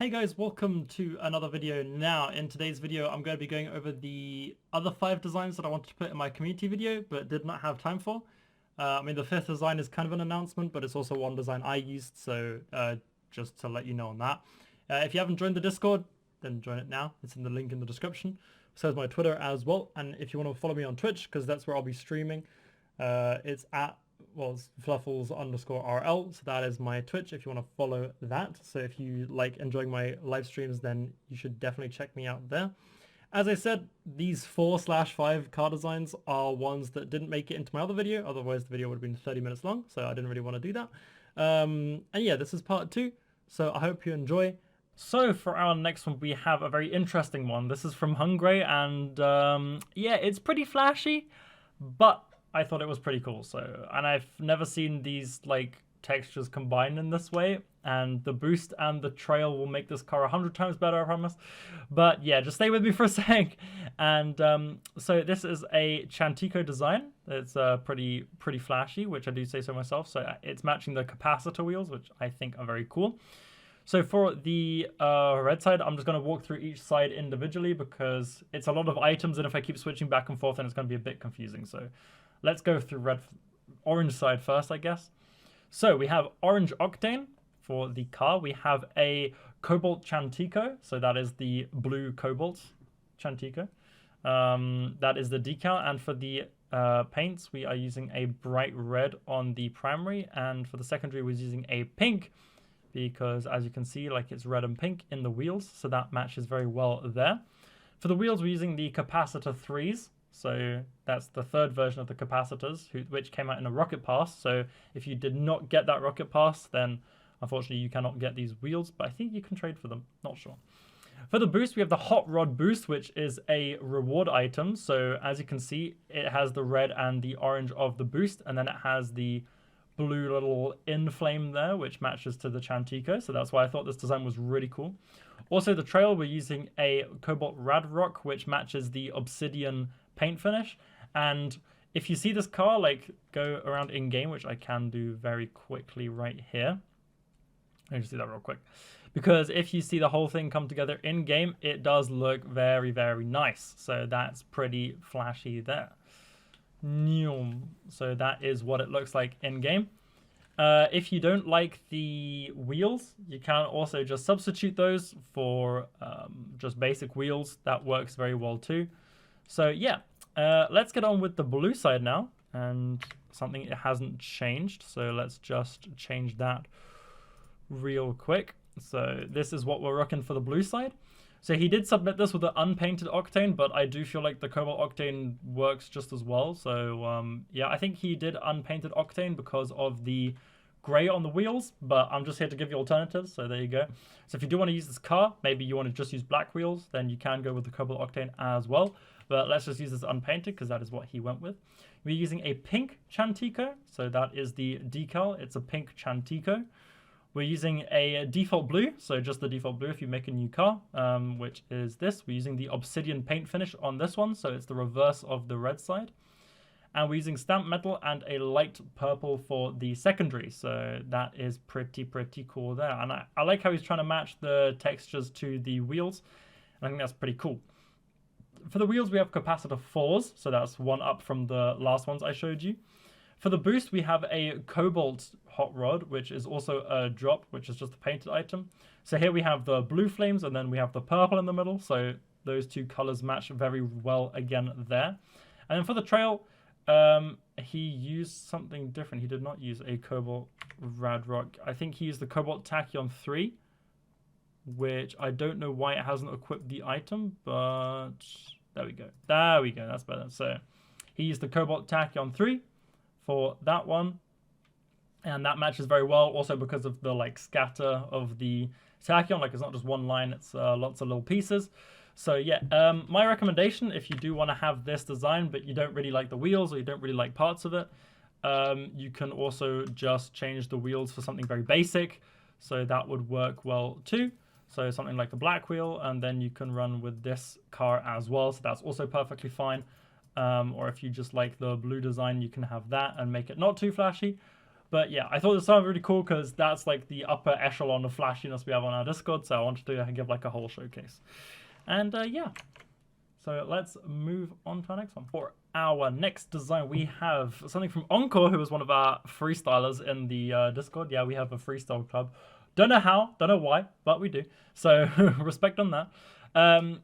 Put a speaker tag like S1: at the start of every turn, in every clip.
S1: Hey guys, welcome to another video. Now, in today's video, I'm going to be going over the other 5 designs that I wanted to put in my community video, but did not have time for. The 5th design is kind of an announcement, but it's also one design I used, so just to let you know on that. If you haven't joined the Discord, then join it now. It's in the link in the description. So is my Twitter as well, and if you want to follow me on Twitch, because that's where I'll be streaming, it's at it's Fluffalz_RL, so that is my Twitch if you want to follow that. So if you like enjoying my live streams, then you should definitely check me out there. As I said, these 4/5 car designs are ones that didn't make it into my other video, otherwise the video would have been 30 minutes long, so I didn't really want to do that. And yeah, this is part 2, so I hope you enjoy. So for our next one, we have a very interesting one. This is from Hungry, and yeah, it's pretty flashy, but I thought it was pretty cool. And I've never seen these like textures combined in this way, and the boost and the trail will make this car 100 times better, I promise. But yeah, just stay with me for a sec. And so this is a Chantico design. It's pretty flashy, which I do say so myself. So it's matching the capacitor wheels, which I think are very cool. So for the red side, I'm just going to walk through each side individually because it's a lot of items, and if I keep switching back and forth, then it's going to be a bit confusing. So let's go through orange side first, I guess. So we have orange octane for the car. We have a cobalt Chantico. So that is the blue cobalt Chantico. That is the decal. And for the paints, we are using a bright red on the primary. And for the secondary, we're using a pink because, as you can see, like it's red and pink in the wheels. So that matches very well there. For the wheels, we're using the capacitor 3s. So that's the third version of the capacitors, which came out in a rocket pass. So if you did not get that rocket pass, then unfortunately you cannot get these wheels, but I think you can trade for them, not sure. For the boost, we have the hot rod boost, which is a reward item. So as you can see, it has the red and the orange of the boost, and then it has the blue little inflame there, which matches to the Chantico. So that's why I thought this design was really cool. Also, the trail, we're using a cobalt rad rock, which matches the obsidian paint finish. And if you see this car like go around in game, which I can do very quickly right here, let me just do that real quick, because if you see the whole thing come together in game, it does look very nice. So that's pretty flashy there. So that is what it looks like in game. If you don't like the wheels, you can also just substitute those for just basic wheels. That works very well too. So yeah, let's get on with the blue side now, and something it hasn't changed. So let's just change that real quick. So this is what we're rocking for the blue side. So he did submit this with the unpainted octane, but I do feel like the cobalt octane works just as well. So yeah, I think he did unpainted octane because of the gray on the wheels, but I'm just here to give you alternatives. So there you go. So if you do want to use this car, maybe you want to just use black wheels, then you can go with the cobalt octane as well. But let's just use this unpainted because that is what he went with. We're using a pink Chantico. So that is the decal. It's a pink Chantico. We're using a default blue, so just the default blue if you make a new car, which is this. We're using the obsidian paint finish on this one, so it's the reverse of the red side. And we're using stamp metal and a light purple for the secondary, so that is pretty cool there. And I like how he's trying to match the textures to the wheels, and I think that's pretty cool. For the wheels, we have capacitor 4s, so that's one up from the last ones I showed you. For the boost, we have a cobalt hot rod, which is also a drop, which is just a painted item. So here we have the blue flames, and then we have the purple in the middle. So those two colors match very well again there. And then for the trail, he used something different. He did not use a cobalt rad rock. I think he used the cobalt tachyon 3, which I don't know why it hasn't equipped the item, but there we go. There we go. That's better. So he used the cobalt tachyon 3 for that one, and that matches very well also because of the like scatter of the tachyon. Like it's not just one line, it's lots of little pieces. So yeah, my recommendation, if you do want to have this design but you don't really like the wheels or you don't really like parts of it, you can also just change the wheels for something very basic, so that would work well too. So something like the black wheel, and then you can run with this car as well, so that's also perfectly fine. Or if you just like the blue design, you can have that and make it not too flashy. But yeah, I thought this sounded really cool because that's like the upper echelon of flashiness we have on our Discord. So I wanted to give like a whole showcase. And yeah, so let's move on to our next one. For our next design, we have something from Encore, who is one of our freestylers in the Discord. Yeah, we have a freestyle club. Don't know how, don't know why, but we do. So respect on that.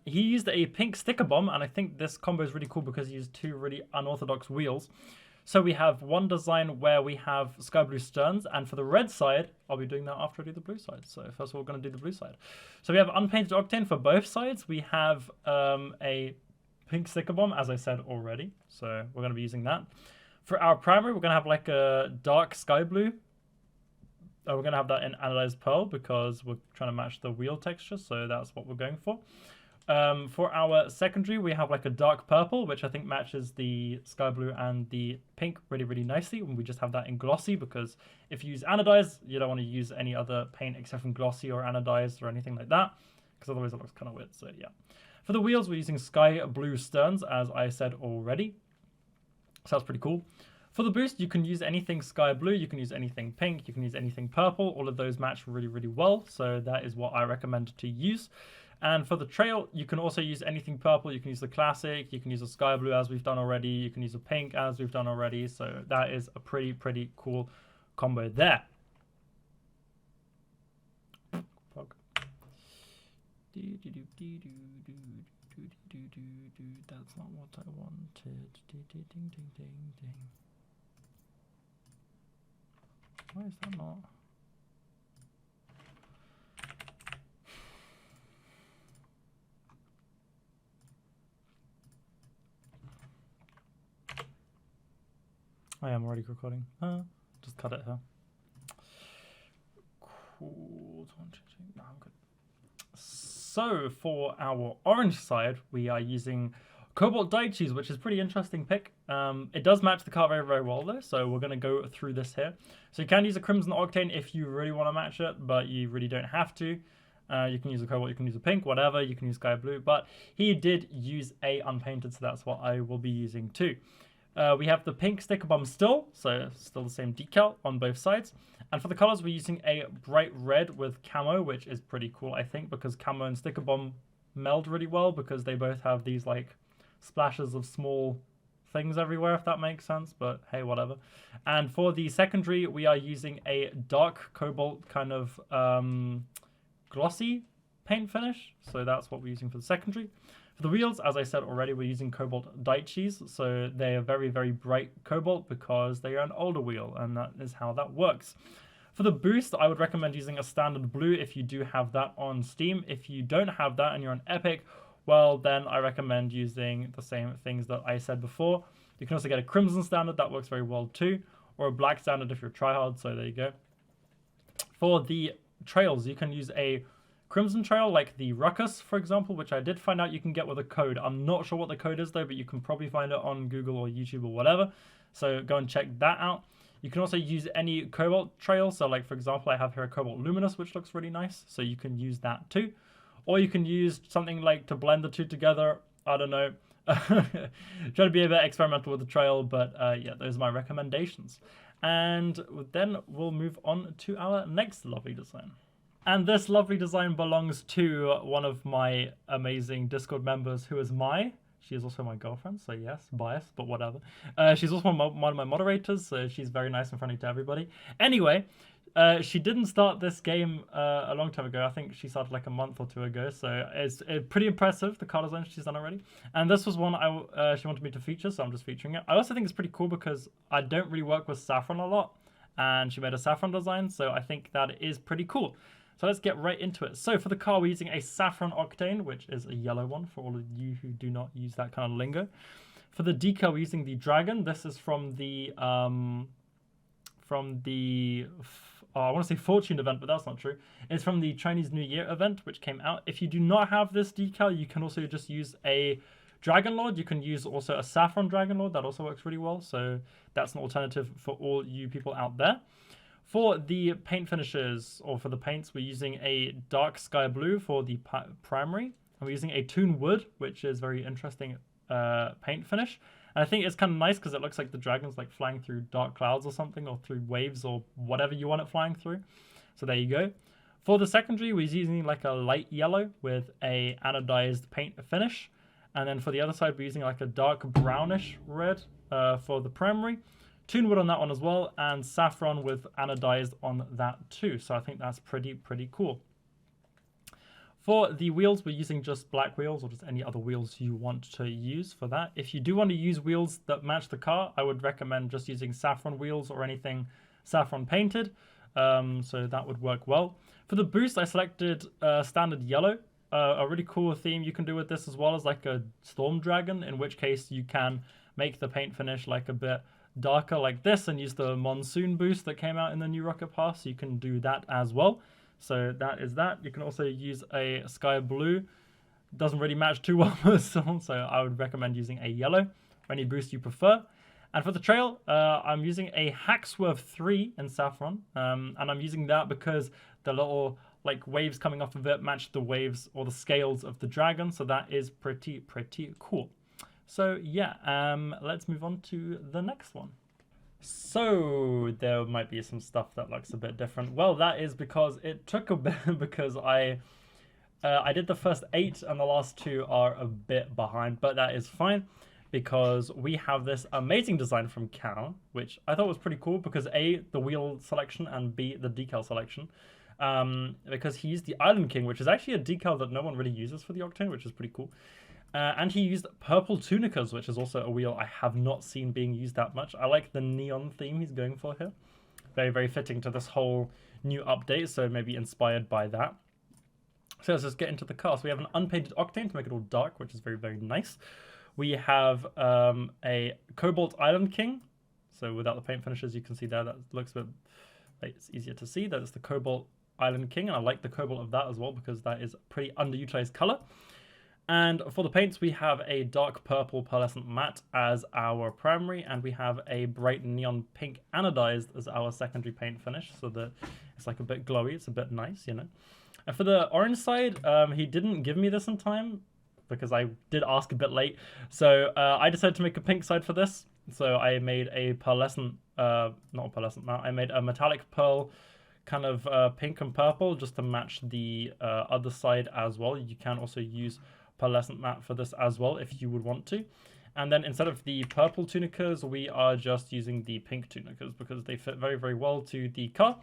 S1: He used a pink sticker bomb, and I think this combo is really cool because he used two really unorthodox wheels. So we have one design where we have sky blue sterns, and for the red side, I'll be doing that after I do the blue side. So first of all, we're going to do the blue side. So we have unpainted octane for both sides. We have a pink sticker bomb, as I said already. So we're going to be using that. For our primary, we're going to have like a dark sky blue. We're going to have that in anodized pearl because we're trying to match the wheel texture. So that's what we're going for. For our secondary, we have like a dark purple, which I think matches the sky blue and the pink really, really nicely. And we just have that in glossy because if you use anodized, you don't want to use any other paint except from glossy or anodized or anything like that, because otherwise it looks kind of weird. So yeah. For the wheels, we're using sky blue sterns, as I said already. So that's pretty cool. For the boost, you can use anything sky blue, you can use anything pink, you can use anything purple. All of those match really, really well. So that is what I recommend to use. And for the trail, you can also use anything purple. You can use the classic, you can use a sky blue as we've done already, you can use a pink as we've done already. So that is a pretty, pretty cool combo there. That's not what I wanted. Why is that not? I am already recording. Just cut it here. Cool. No, I'm good. So for our orange side, we are using Cobalt Daichis, which is a pretty interesting pick. It does match the car very, very well though, so we're going to go through this here. So you can use a Crimson Octane if you really want to match it, but you really don't have to. You can use a Cobalt, you can use a pink, whatever, you can use Sky Blue, but he did use a unpainted, so that's what I will be using too. We have the pink sticker bomb still, so still the same decal on both sides. And for the colors, we're using a bright red with camo, which is pretty cool, I think, because camo and sticker bomb meld really well because they both have these like splashes of small things everywhere, if that makes sense, but hey, whatever. And for the secondary, we are using a dark cobalt kind of glossy paint finish, so that's what we're using for the secondary. For the wheels, as I said already, we're using Cobalt Daichis, so they are very, very bright cobalt because they are an older wheel, and that is how that works. For the boost, I would recommend using a standard blue if you do have that on Steam. If you don't have that and you're on Epic, well, then I recommend using the same things that I said before. You can also get a crimson standard, that works very well too, or a black standard if you're Tryhard, so there you go. For the trails, you can use a Crimson Trail, like the Ruckus, for example, which I did find out you can get with a code. I'm not sure what the code is, though, but you can probably find it on Google or YouTube or whatever. So go and check that out. You can also use any Cobalt Trail. So, like, for example, I have here a Cobalt Luminous, which looks really nice. So you can use that too. Or you can use something like to blend the two together. I don't know. Try to be a bit experimental with the trail, but yeah, those are my recommendations. And then we'll move on to our next lovely design. And this lovely design belongs to one of my amazing Discord members who is Mai. She is also my girlfriend, so yes, biased, but whatever. She's also one of my moderators, so she's very nice and friendly to everybody. Anyway, she didn't start this game a long time ago. I think she started like a month or two ago, so it's pretty impressive, the car design she's done already. And this was one she wanted me to feature, so I'm just featuring it. I also think it's pretty cool because I don't really work with Saffron a lot, and she made a Saffron design, so I think that is pretty cool. So let's get right into it. So for the car, we're using a Saffron Octane, which is a yellow one for all of you who do not use that kind of lingo. For the decal, we're using the Dragon. This is from the I want to say Fortune event, but that's not true. It's from the Chinese New Year event, which came out. If you do not have this decal, you can also just use a Dragon Lord. You can use also a Saffron Dragon Lord. That also works really well. So that's an alternative for all you people out there. For the paint finishes, or for the paints, we're using a dark sky blue for the primary. And we're using a Toon Wood, which is very interesting paint finish. And I think it's kind of nice because it looks like the dragon's like flying through dark clouds or something, or through waves or whatever you want it flying through. So there you go. For the secondary, we're using like a light yellow with a anodized paint finish. And then for the other side, we're using like a dark brownish red for the primary. Toon wood on that one as well, and saffron with anodized on that too. So I think that's pretty cool. For the wheels, we're using just black wheels or just any other wheels you want to use for that. If you do want to use wheels that match the car, I would recommend just using saffron wheels or anything saffron painted. So that would work well. For the boost, I selected standard yellow. A really cool theme you can do with this as well is like a storm dragon, in which case you can make the paint finish like a bit darker like this and use the monsoon boost that came out in the new Rocket Pass. So you can do that as well. So that is that. You can also use a sky blue. Doesn't really match too well with some, so I would recommend using a yellow or any boost you prefer. And for the trail, I'm using a Hackswerve 3 in saffron, and I'm using that because the little like waves coming off of it match the waves or the scales of the dragon, so that is pretty cool. So yeah, let's move on to the next one. So there might be some stuff that looks a bit different. Well, that is because it took a bit because I did the first 8 and the last 2 are a bit behind, but that is fine because we have this amazing design from Cal, which I thought was pretty cool because A, the wheel selection, and B, the decal selection. Because he used the Island King, which is actually a decal that no one really uses for the Octane, which is pretty cool. And he used purple tunicas, which is also a wheel I have not seen being used that much. I like the neon theme he's going for here. Very fitting to this whole new update, so maybe inspired by that. So let's just get into the car. So we have an unpainted Octane to make it all dark, which is very nice. We have a Cobalt Island King. So without the paint finishes, you can see there, that looks a bit, like, it's easier to see. That is the Cobalt Island King, and I like the cobalt of that as well because that is a pretty underutilized color. And for the paints, we have a dark purple pearlescent matte as our primary, and we have a bright neon pink anodized as our secondary paint finish, so that it's like a bit glowy, it's a bit nice, you know. And for the orange side, he didn't give me this in time because I did ask a bit late, so I decided to make a pink side for this. So I made a pearlescent, not a pearlescent matte, I made a metallic pearl kind of pink and purple just to match the other side as well. You can also use pearlescent matte for this as well if you would want to. And then instead of the purple tunicas, we are just using the pink tunicas because they fit very well to the car.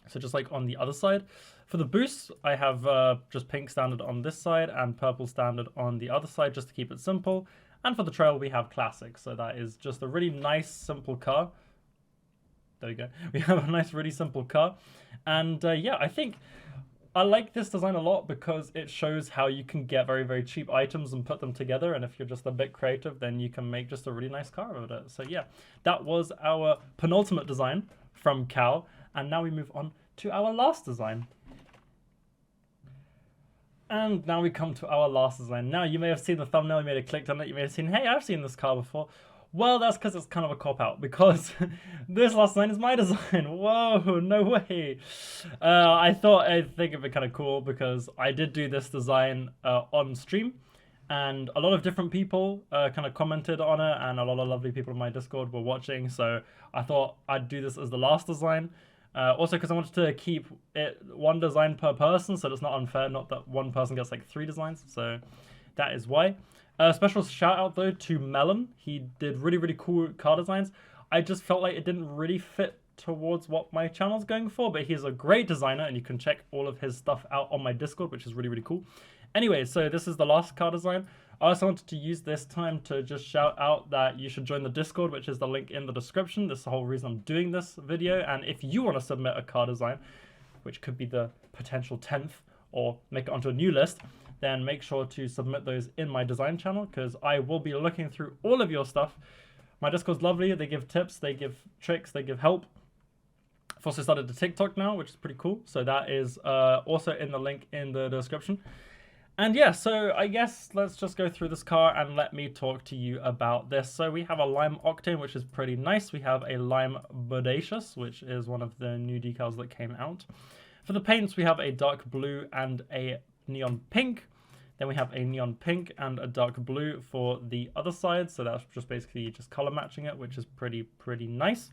S1: So just like on the other side. For the boost, I have just pink standard on this side and purple standard on the other side just to keep it simple. And for the trail, we have classic. So that is just a really nice, simple car. There we go. We have a nice, really simple car. And yeah, I think I like this design a lot because it shows how you can get very cheap items and put them together. And if you're just a bit creative, then you can make just a really nice car out of it. So yeah, that was our penultimate design from Cal. And now we move on to our last design. And now we come to our last design. Now, you may have seen the thumbnail, you may have clicked on it, you may have seen, hey, I've seen this car before. Well, that's because it's kind of a cop-out, because this last design is my design. Whoa, no way. I think it'd be kind of cool because I did do this design on stream, and a lot of different people kind of commented on it, and a lot of lovely people in my Discord were watching, so I thought I'd do this as the last design. Also because I wanted to keep it one design per person, so it's not unfair, not that one person gets like 3 designs, so that is why. Special shout out though to Melon. He did really cool car designs. I just felt like it didn't really fit towards what my channel's going for, but he's a great designer and you can check all of his stuff out on my Discord, which is really cool. Anyway, so this is the last car design. I also wanted to use this time to just shout out that you should join the Discord, which is the link in the description. This is the whole reason I'm doing this video. And if you want to submit a car design, which could be the potential 10th or make it onto a new list, then make sure to submit those in my design channel because I will be looking through all of your stuff. My Discord's lovely. They give tips, they give tricks, they give help. I've also started a TikTok now, which is pretty cool. So that is also in the link in the description. And yeah, so I guess let's just go through this car and let me talk to you about this. So we have a Lime Octane, which is pretty nice. We have a Lime Bodacious, which is one of the new decals that came out. For the paints, we have a dark blue and a neon pink. Then we have a neon pink and a dark blue for the other side. So that's just basically just color matching it, which is pretty nice.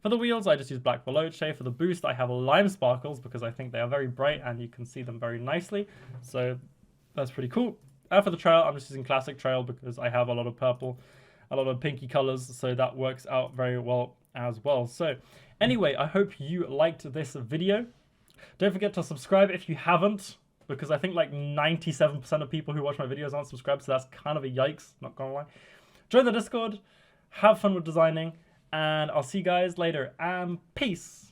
S1: For the wheels, I just use black veloce. For the boost, I have lime sparkles because I think they are very bright and you can see them very nicely. So that's pretty cool. And for the trail, I'm just using classic trail because I have a lot of purple, a lot of pinky colors. So that works out very well as well. So anyway, I hope you liked this video. Don't forget to subscribe if you haven't, because I think like 97% of people who watch my videos aren't subscribed, so that's kind of a yikes, not gonna lie. Join the Discord, have fun with designing, and I'll see you guys later, and peace!